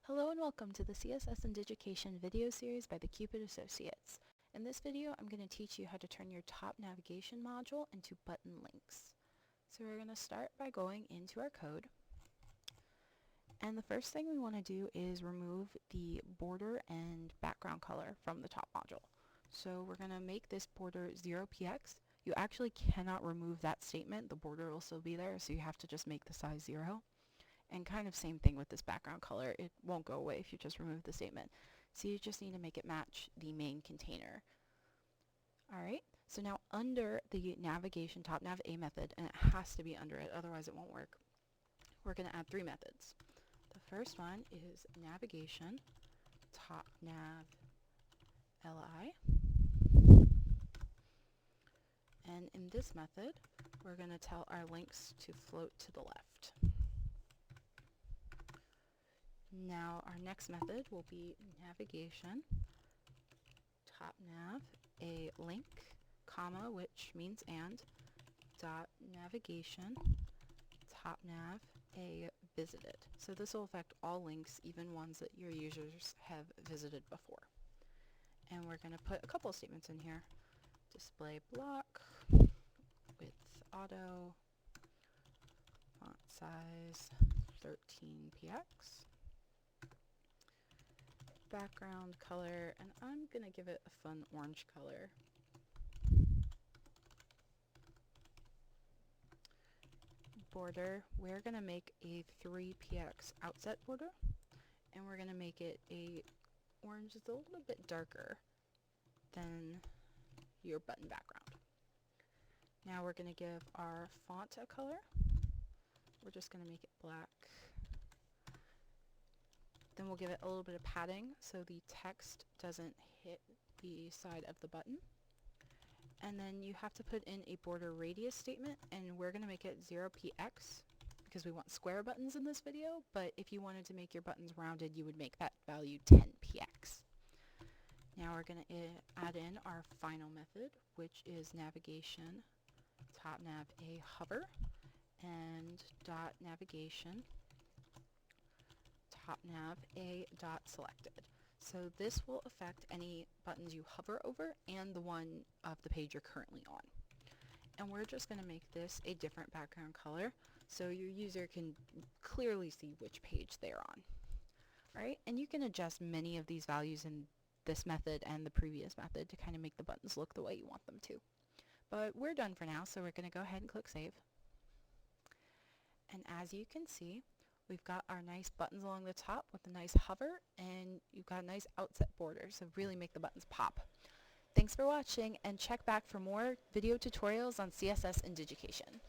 Hello and welcome to the CSS and Digication video series by the CUPID Associates. In this video, I'm going to teach you how to turn your top navigation module into button links. So we're going to start by going into our code. And the first thing we want to do is remove the border and background color from the top module. So we're going to make this border 0px. You actually cannot remove that statement. The border will still be there, so you have to just make the size 0. And kind of same thing with this background color. It won't go away if you just remove the statement. So you just need to make it match the main container. Alright, so now under the navigation top nav A method, and it has to be under it, otherwise it won't work, we're going to add 3 methods. The first one is navigation top nav li. And in this method, we're going to tell our links to float to the left. Now our next method will be navigation top nav a link, comma, which means and, dot navigation top nav a visited. So this will affect all links, even ones that your users have visited before. And we're going to put a couple of statements in here. Display block, width auto, font size 13px. Background color, and I'm going to give it a fun orange color. Border, we're going to make a 3px outset border, and we're going to make it a orange that's a little bit darker than your button background. Now we're going to give our font a color. We're just going to make it black. Then we'll give it a little bit of padding so the text doesn't hit the side of the button. And then you have to put in a border radius statement, and we're going to make it 0px because we want square buttons in this video, but if you wanted to make your buttons rounded, you would make that value 10px. Now we're going to add in our final method, which is navigation top nav a hover and dot navigation top nav a dot selected. So this will affect any buttons you hover over and the one of the page you're currently on. And we're just going to make this a different background color so your user can clearly see which page they're on. Alright, and you can adjust many of these values in this method and the previous method to kind of make the buttons look the way you want them to. But we're done for now, so we're going to go ahead and click save. And as you can see, we've got our nice buttons along the top with a nice hover, and you've got a nice outset border, so really make the buttons pop. Thanks for watching, and check back for more video tutorials on CSS and Digication.